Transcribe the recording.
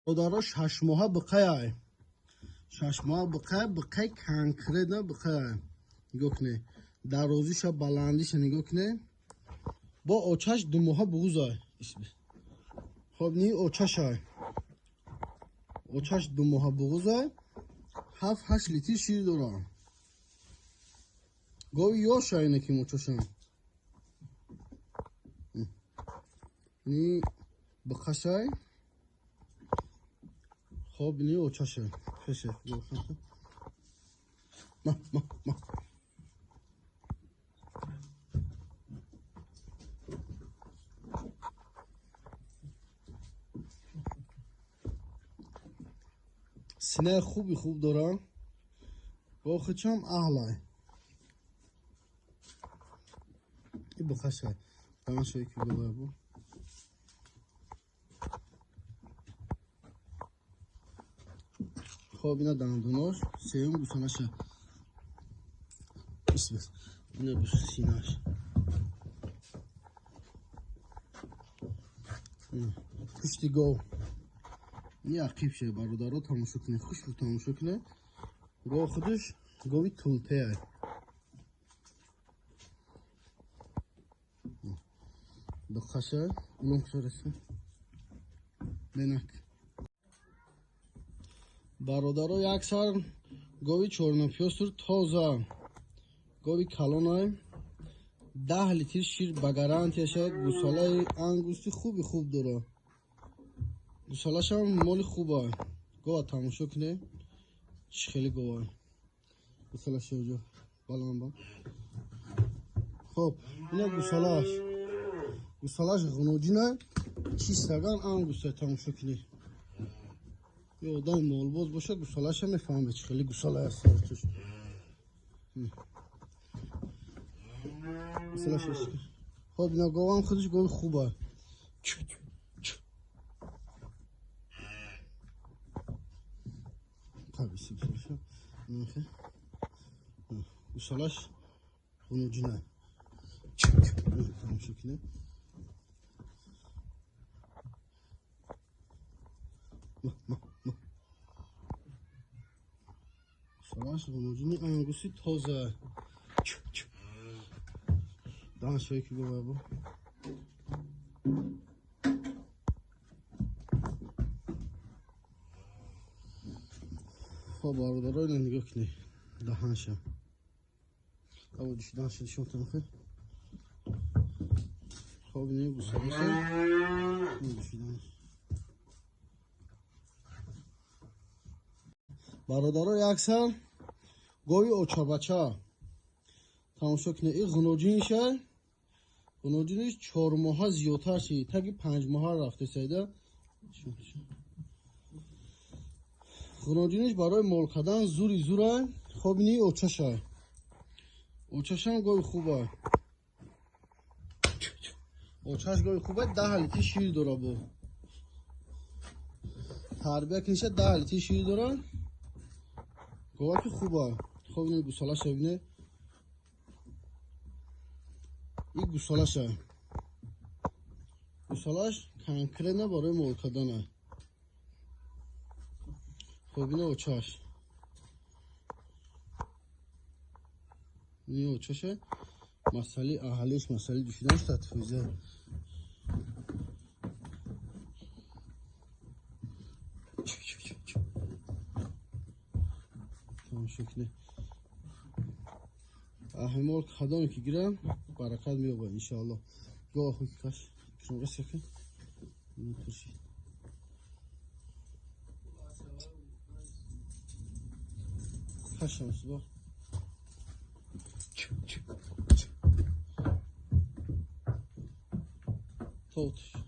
برادرها 6 ماه بقیه 6 ماه بقیه کنکره نه بقیه نگاه کنه درازیش بلندیش نگاه کنه با آچش 2 ماه بغوزه خب نی آچش های آچش 2 ماه بغوزه 7-8 لیتر شیر دارم گاوی یاش اینه که مچاشم نی بخشای خب نی آچشه خشه ما سینه خوب دارم با خچم اهلای این بخشه تمام شوی که ببر بو خب اینا دندوناش سیوم گوسنشه بسم الله اینا بس سینه‌اش پشتی گاو این عقیب شه برادرها تماشا کنه خوش رو تماشا کنه گاو خودش گاوی تولته بخشه اونم شرسه بینک برادرها یک سر گاوی چورنپیاستور تازه گاوی کلان 10 لیتر شیر بگرانتیشه گوساله انگوستی خوب داره گوساله‌ش هم مال خوبه گاو تماشا کنه چه خیلی گاوه گوساله‌ش اونجا بالا خب اینا گوساله‌اش غنوجینه چیستگان انگوسته تماشا کنه یه آدم مالباز باشه گوساله‌اش هم میفهمه چه خیلی گوساله هست گوساله‌اش خب اینا گاو هم خودش گاو خوبه Tabii neyse. Gusalaş bunun ucuna. Tamam şekilde. Gusalaş bunun ucuna angusi toza. Daha şey ki bu. خب برادرها اینو نگاه کنی دهنشم او دهنش شون تنخه خب اینو گوساله برادرها یکسر گاوی اوچا بچه تماشا کنه این غنوجینشه غنوجینش 4 ماه زیادتر شد تا که 5 ماه رفته سیده غنوجینش برای مال کردن زوره خب اینی اوچش هم گاوی خوبه اوچش گاوی خوبه 10 لیتر شیر داره با تربیه کنشه 10 لیتر شیر داره گاوی خوبه خب اینی گوساله شبینه این گوسالهش کنکره نه برای مال کردنه خب اینه اوچش اینه اوچشه مسئله اهلیش مسئله دوشیدنش تطفیزه تمام شکلی احمال خدامی که گیرم برکت میابه انشاءالله گاه خوی کش کنگه سکن اینه ترشید کشم صبح Tot.